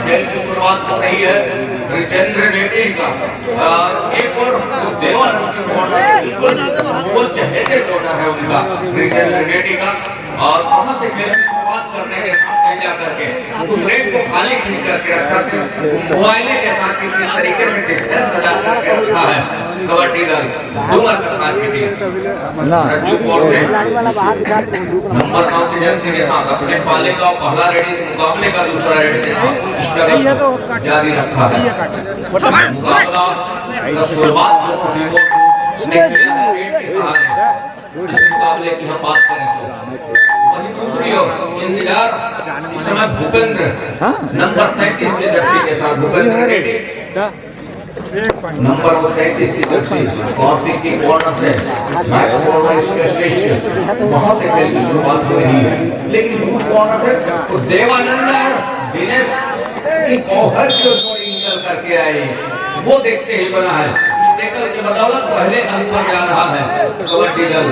खेल की शुरुआत हो रही है रिजेंद्र रेड्डी का एक और देवानंद की वो चहेते जोड़ा है उनका रिजेंद्र रेड्डी का और वहां से खेल की शुरुआत करने के साथ जा करके उस रेड को खाली खींच करके रखा मोबाइल के साथ किस तरीके से डिफेंस सजा करके रखा है कबड्डी दल डूमर का साथ की टीम नंबर 9 की जर्सी के साथ अपने पाले का पहला रेडी मुकाबले का दूसरा रेडी के साथ जारी रखा है मुकाबला का शुरुआत टीमों ने मुकाबले की हम बात करें तो वहीं दूसरी ओर इंतजार इस समय भूपेंद्र नंबर 33 की जर्सी के साथ भूपेंद्र रेड्डी नंबर 33 की जर्सी कॉर्नर की कॉर्नर से वहां से खेल की शुरुआत हो रही है लेकिन कॉर्नर से देवानंद और दिनेश की ओवर जो निकल करके आए वो देखते ही बना है टेकल की बदौलत पहले अंक पर जा रहा है कबड्डी दल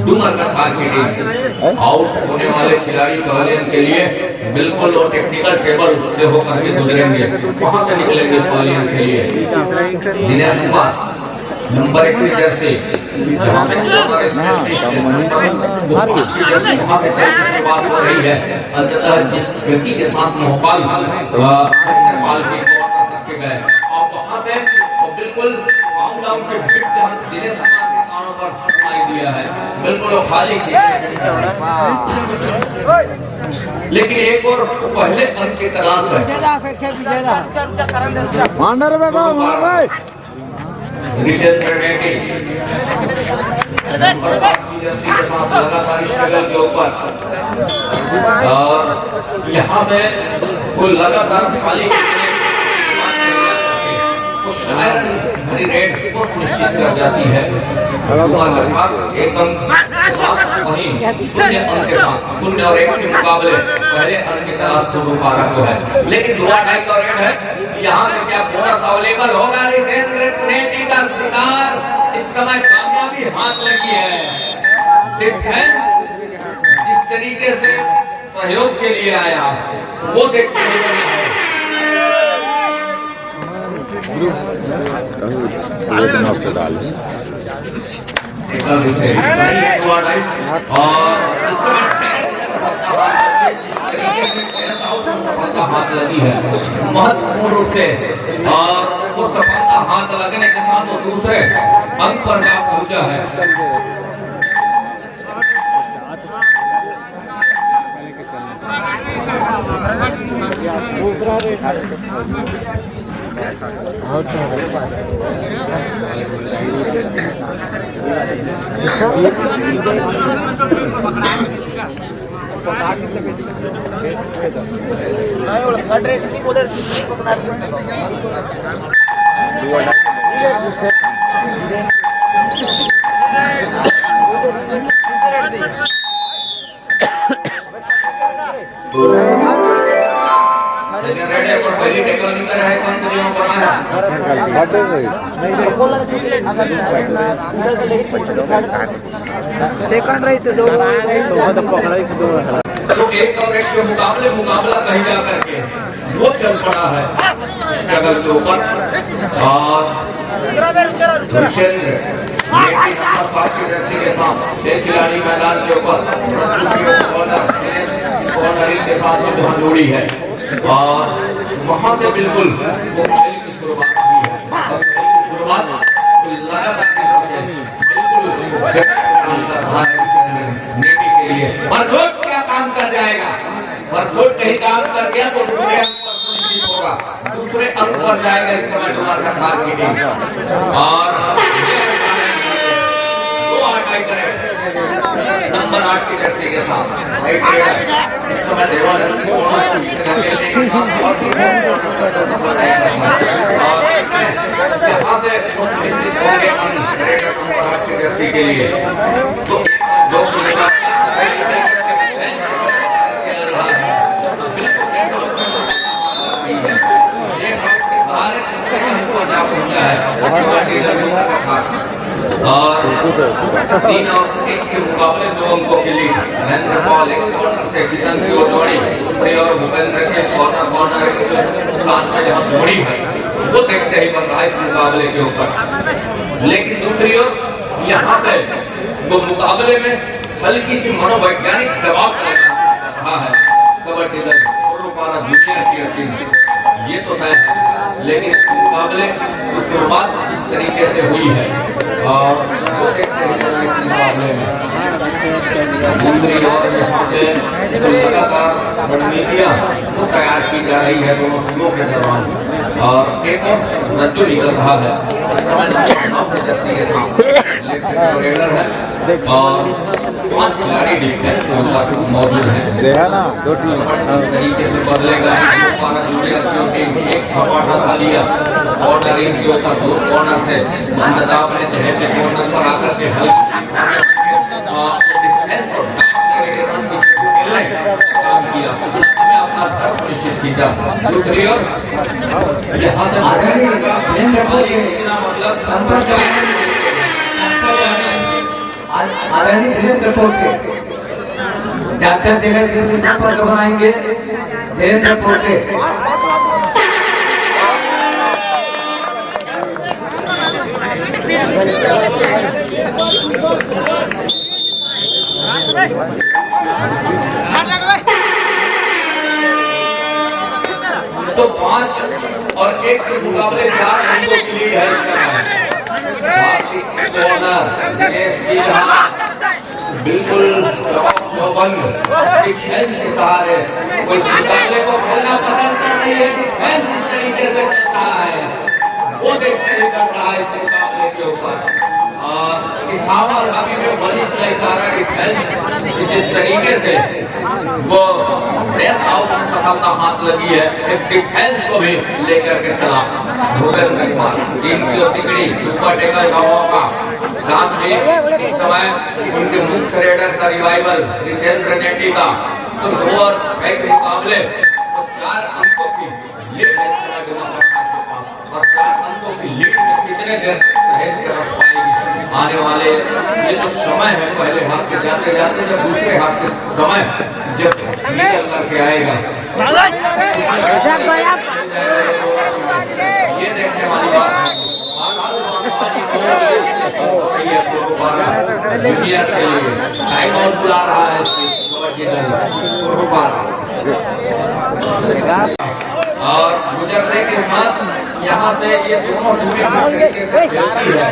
डूमर का साथ की टीम आउट होने वाले खिलाड़ी पहले के लिए बिल्कुल वो टेक्निकल टेबल से होकर के गुजरेंगे वहां से निकलेंगे पहले के लिए दिनेश कुमार नंबर 1 की जर्सी जहां पे वहां से बात हो रही है अंततः जिस व्यक्ति के साथ मोहपाल की गए और वहां से बिल्कुल डाउन से दिनेश कुमार के कानों पर आई दिया है बिल्कुल वो खाली लेकिन एक और पहले अंक की तलाश है रिजेंद्र रेड्डी लगातार स्ट्रगल के ऊपर और यहाँ से वो लगातार खाली भरी रेड को निश्चित कर जाती है एकदम शून्य और 1 के मुकाबले पहले अंक की तलाश तो रुपारा को है लेकिन दूसरा टाइप का रेड है यहाँ से क्या बोनस अवेलेबल होगा रिजेंद्र रेड्डी का शिकार इस समय कामयाबी हाथ लगी है डिफेंस जिस तरीके से सहयोग के लिए आया वो देखते हुए से डाल हाथ लगी है महत्वपूर्ण रूप से और वो सफलता हाथ लगने के साथ वो दूसरे अंक पर जा पहुंचा है सेकंड राइस दो तो एक कवरेज के मुकाबला कहीं जा करके वो चल पड़ा है स्ट्रगल के ऊपर और भूपेंद्र के साथ 6 खिलाड़ी मैदान के ऊपर के साथ में जहां जोड़ी है और वहां से बिल्कुल वो खेल की शुरुआत हुई है और खेल की शुरुआत नेटी के लिए बरसोट क्या काम कर जाएगा बरसोट कहीं काम कर गया तो दूसरे अंक पर सुनिश्चित होगा दूसरे अंक पर जाएगा इस समय तुम्हारे साथ की टीम और दो आटाई करें नंबर 8 की जर्सी के साथ इस समय देवानंद की यहाँ से निश्चित होंगे नंबर 8 की जर्सी के लिए तो दो और 3 और 1 के मुकाबले 2 अंकों के लिए नरेंद्र पॉल एक कॉर्नर से किशन की ओर दौड़ी, दूसरी और भूपेंद्र के कॉर्नर साथ में जहां दौड़ी है वो देखते ही बन रहा है इस मुकाबले के ऊपर। लेकिन दूसरी ओर यहाँ पे वो मुकाबले में हल्की सी मनोवैज्ञानिक दबाव रहा है कबड्डी दल रुपारा जूनियर की टीम, ये तो तय है। लेकिन इस मुकाबले की शुरुआत इस तरीके से हुई है और वो देखते हैं इस मुकाबले में दूसरी ओर यहाँ से लगातार रणनीतियाँ तो तैयार की जा रही है दोनों टीमों के दौरान। और एक और रज्जू निकल रहा है इस समय जर्सी के साथ रेडर है और 5 खिलाड़ी डिफेंस मौजूद है ना 2 टीम तरीके से बदलेगा। एक खपाटा खा लिया कॉर्नर के ऊपर 2 कॉर्नर से मंदता अपने चेहरे से कॉर्नर पर आकर के दूसरी ओर यहाँ से डॉक्टर दिनेश जी से संपर्क बनाएंगे। धीरेन्द्र पोटे तो 5 और 1 के मुकाबले 4 अंकों की लीड है बिल्कुल खेल के सहारे कोई मुकाबले को खेलना पसंद कर रही है, इस तरीके से चलता है वो देखते ही कर रहा है इस मुकाबले के ऊपर। इस हावर अभी भी बलिश का इशारा डिफेंस जिस तरीके से वो प्रेस आउट की सफलता हाथ लगी है, एक डिफेंस को भी लेकर के चला भूपेंद्र कुमार टीम की तिकड़ी सुपर टेकर का साथ में इस समय उनके मुख्य रेडर का रिवाइवल ऋषेंद्र नेटी का तो 2 और 1 मुकाबले तो 4 अंकों की लीड है और 4 अंकों की लीड में कितने देर सहेज कर रख पाएगी आने वाले ये जो समय है पहले हाथ के जाते जाते जब दूसरे हाथ के समय जब निकल करके आएगा ये देखने वाली बात जूनियर के लिए टाइम आउट बुला रहा है और गुजरने के साथ यहाँ से ये दोनों तरीके से खेलती है,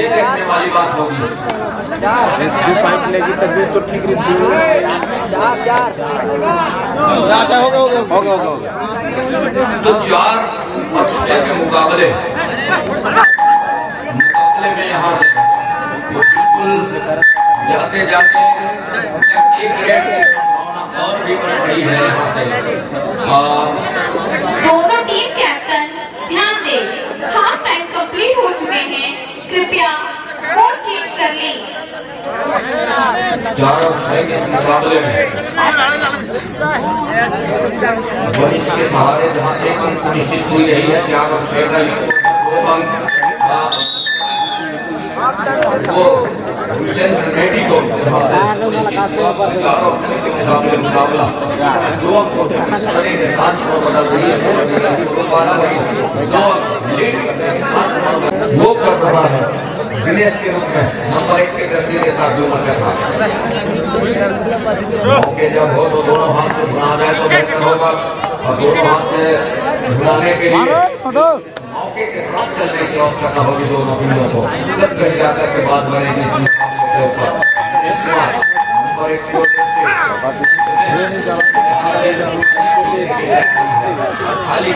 ये देखने वाली बात होगी। तो ठीक तो 4 और 6 के मुकाबले में यहाँ से बिल्कुल जाते जाते एक रेड की संभावना और भी बढ़ रही है यहाँ से। दोनों टीम कैप्टन ध्यान दें, हाफ टाइम कंप्लीट हो चुके हैं, कृपया कोड चेंज कर लें। 4 और 6 के इस मुकाबले में बलिश के सहारे जहाँ से 1 अंक सुनिश्चित हुई रही है 4 और 6 का 2 अंक वो ऋषेंद्र नेटी को 4 और 6 के मुकाबला 2 अंकों से बड़े 7 को बदल रही है वो कर रहा है दिनेश के रूप में नंबर 1 के दस्ती के साथ जुमन के साथ मौके जब हो तो दोनों हाथ से भुना जाए तो बेहतर होगा और दोनों हाथ से भुनाने के लिए मौके के साथ चलने की आवश्यकता होगी दोनों टीमों को जब कहीं जाकर के बाद बनेगी इस मुकाबले के ऊपर। इसके बाद नंबर 1 की ओर खाली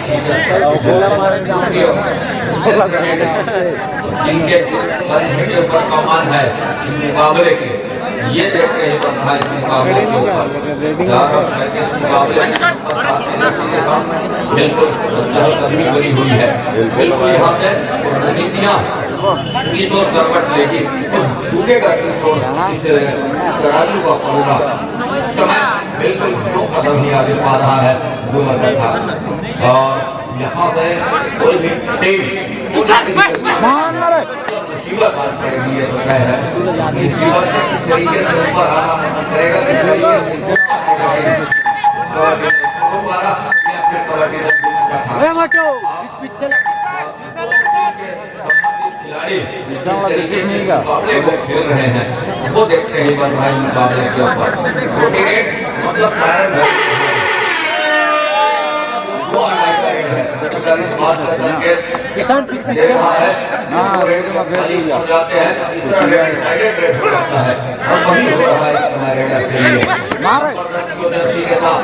जिनके ऊपर कमान है इस मुकाबले के ये देखते ही बन रहा है इस मुकाबले के ऊपर 4 और 6 के इस मुकाबले बिल्कुल चहलकदमी बनी हुई है। बिल्कुल यहाँ से रणनीतियाँ इस ओर करवट लेगी टूटेगा इस ओर इस तराजू का पलड़ा समय बिल्कुल 2 कदम ही आगे पा रहा है डूमर का साथ। और यहाँ से कोई भी टीम मुसीबत बात करेगी, ये तो तय है। मुसीबत किस तरीके से ऊपर आना पसंद करेगा, किस तरीके से दोबारा या फिर कबड्डी खिलाड़ी मुकाबले को खेल रहे हैं, वो देखते हैं भाई मुकाबले के ऊपर छोटी रेड मतलब जाते हैं, के साथ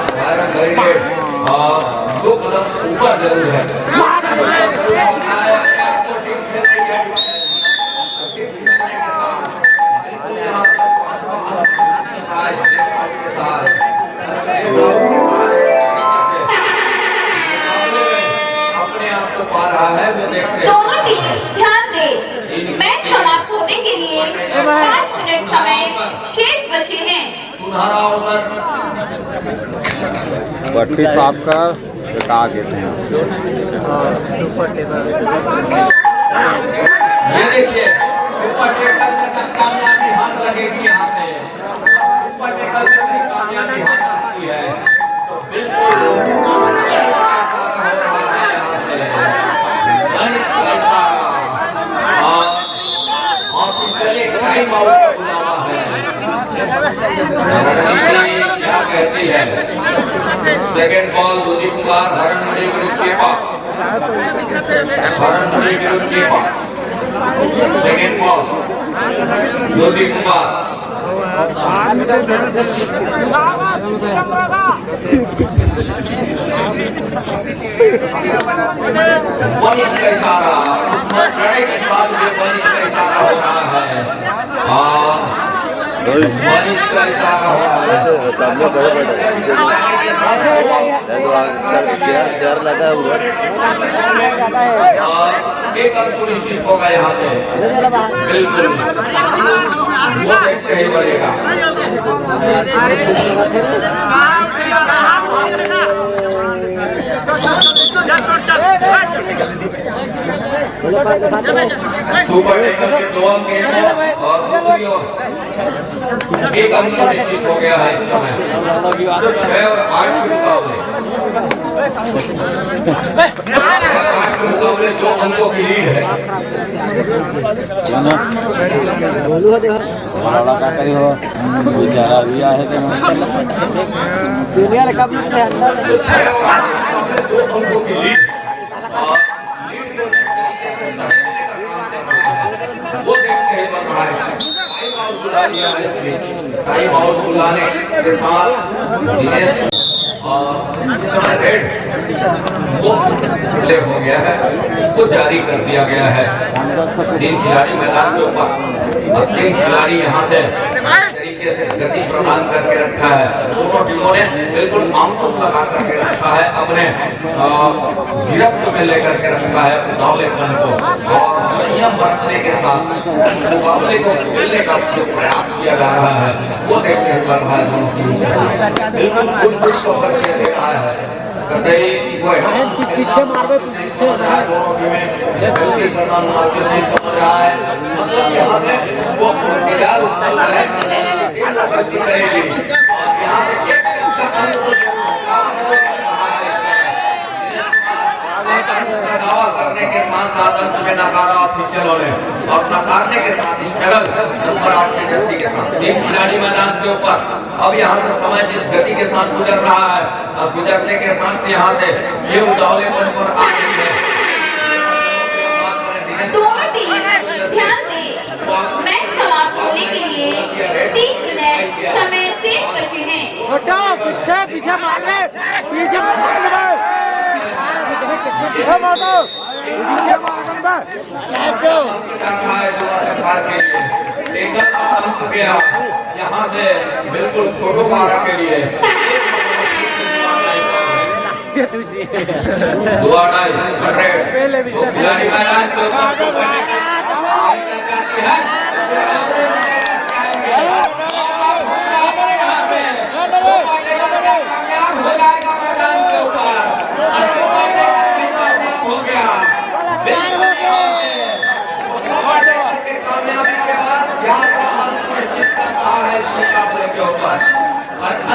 दो कदम ऊपर जरूर है। दोनों टीम ध्यान दे, मैच समाप्त होने के लिए 5 मिनट समय शेष बचे हैं। पट्टी साफ कर हटा देते हैं। ये देखिए सुपर टेकल में कामयाबी हाथ लगेगी, यहाँ से सुपर टेकल में कामयाबी हाथ आती है तो बिल्कुल टाइम आउट का बुलावा है। क्या कहती है? सेकंड बॉल दूधी कुमार हरणमणि विरुद्ध चेपा, हरणमणि विरुद्ध चेपा। सेकंड बॉल दूधी कुमार बनिश का इशारा, लड़ाई के बाद में बनिश का इशारा हो रहा है। बनिश का इशारा हो रहा है। चेयर लगा हुआ एक अंक सुनिश्चित होगा यहाँ से, बिल्कुल वो देखते ही बढ़ेगा। सुपर टेकल के 2 अंक और दूसरी ओर एक अंक निश्चित हो गया है इस समय। तो 6 और 8 के मुकाबले 2 अंकों की लीड है। क्या करी हो बेचारा भी आए थे दुनिया का कब से अंदर 2 अंकों की लीड वो देखते ही बन रहा है। टाइम आउट बुलाने के साथ दिनेश रेड वो प्ले हो गया है, वो जारी कर दिया गया है। 3 खिलाड़ी मैदान के ऊपर, 3 खिलाड़ी यहाँ से तरीके से गति प्रदान करके रखा है। दोनों टीमों ने बिल्कुल आमतौर लगा करके रखा है, अपने गिरफ्त में लेकर के रखा है मुकाबलेपन को और संयम बरतने के साथ मुकाबले को खेलने का प्रयास किया जा रहा है। वो देखते हुए बढ़ रहा है दोनों टीमों के साथ, बिल्कुल कुछ को करके दे रहा है। पीछे मार दो, पीछे दोनों टीमें जल्दी करना मुनासिब नहीं समझ रहा है। मतलब यहाँ से वो इंतजार करेगी और यहाँ से दावा करने के साथ साथ अंत में नकारा ऑफिशियलों ने और नकारने के साथ स्ट्रगल नंबर 8 के जर्सी के साथ 3 खिलाड़ी मैदान के ऊपर। अब यहाँ से समय जिस गति के साथ गुजर रहा है, अब गुजरने के साथ यहाँ से ये मुकाबलेपन पर आ गई है। दोनों टीम ध्यान दे, मैच समाप्त होने के लिए 3 मिनट समय शेष बचे हैं। पीछे पीछे मार ले, पीछे मार ले, पीछे मार दो, पीछे मार दो। यहाँ से बिल्कुल फोटो पारा के लिए 2 खिलाड़ी मैदान के ऊपर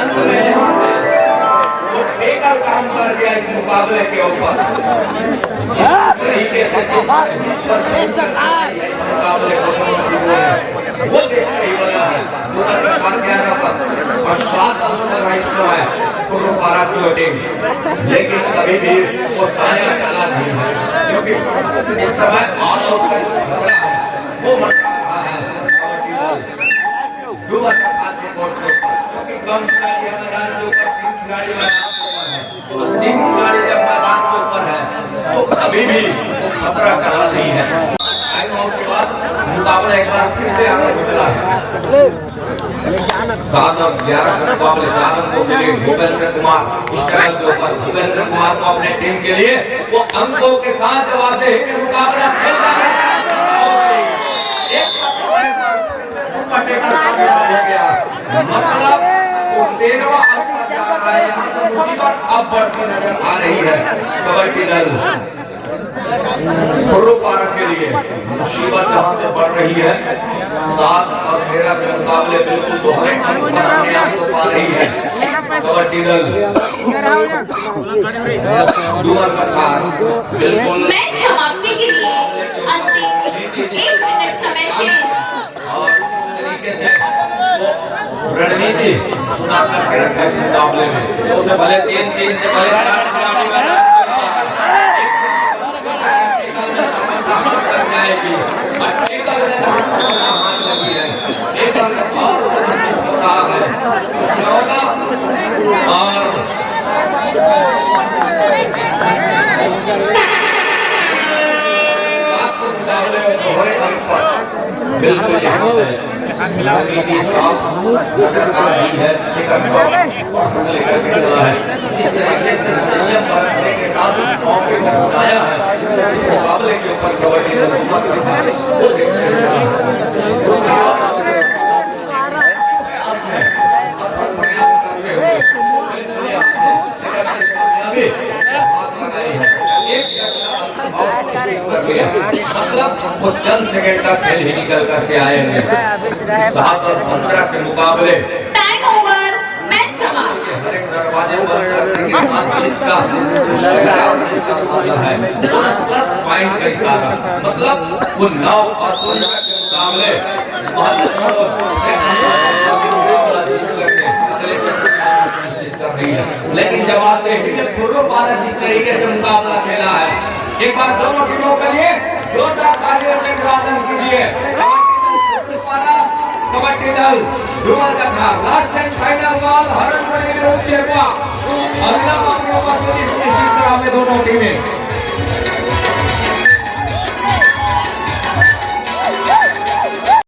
अंत में यहाँ से वो ठेकर काम कर दिया इस मुकाबले के ऊपर। जिस तरीके से इस मुकाबले को वो देखते ही बना है पूरा 11 पर और 7 अंकों का हिस्सा है गुरुपारा की टीम, लेकिन अभी भी वो साया चला नहीं है क्योंकि इस समय ऑल आउट का खतरा है वो मचा रहा है डूबा का साथ रिपोर्ट के ऊपर, क्योंकि कम खिलाड़ी मैदान के ऊपर 3 खिलाड़ी मैदान के ऊपर है और 3 खिलाड़ी जब मैदान के ऊपर है तो अभी भी वो खतरा चला नहीं है। के बाद मुकाबला एक बार फिर से आगे चला है 7 और 11 के मुकाबले 4 अंकों के लिए भूपेंद्र कुमार इस तरह के ऊपर भूपेंद्र कुमार को अपने टीम के लिए वो अंकों के साथ जवाब दे मुकाबला खेल रहा है। मतलब 13वां अंक जा रहा है, मुसीबत अब बढ़ती नजर आ रही है कबड्डी दल गुरुपारा के लिए। मुसीबत जहां से बढ़ रही है 7 और 13 के मुकाबले बिल्कुल दोहरे अंक पर अपने आप को पा रही है कबड्डी दल डूमर का साथ बिल्कुल मैच समाप्ति के लिए अंतिम 1 मिनट समय शेष। और इस तरीके से वो रणनीति चुना करके रखा इस मुकाबले में, तो उसे भले 3-3 से भले 4 खिलाड़ी मैदान जाएगी टेकल ने हाथ लगी है एक और हो रहा है 14 और मुकाबले में दोहरे अंक पर बिल्कुल यहाँ पे रणनीति साफ नजर आ रही है टेकल शॉट और लेकर के चला है। इस तरीके से संयम बरतने के साथ मौके को घुसाया है मुकाबले के ऊपर कबड्डी दल वो देखते हैं मतलब वो चंद सेकंड का खेल ही निकल करके आए हैं 7 और 15 के मुकाबले। टाइम ओवर, मैच समाप्त। हर एक दरवाजे बंद करने के बाद इसका है प्लस पॉइंट का इशारा, मतलब वो 9 और 15 के मुकाबले लेकिन जवाब देही ने गुरुपारा जिस तरीके से मुकाबला खेला है, एक बार दोनों टीमों के लिए जोरदार तालियों से स्वागत कीजिए। कबड्डी दल डूमर का था लास्ट एंड फाइनल बॉल हरण बनेगी रोक चेपा अगला मामला पर इसी तरह में दोनों टीमें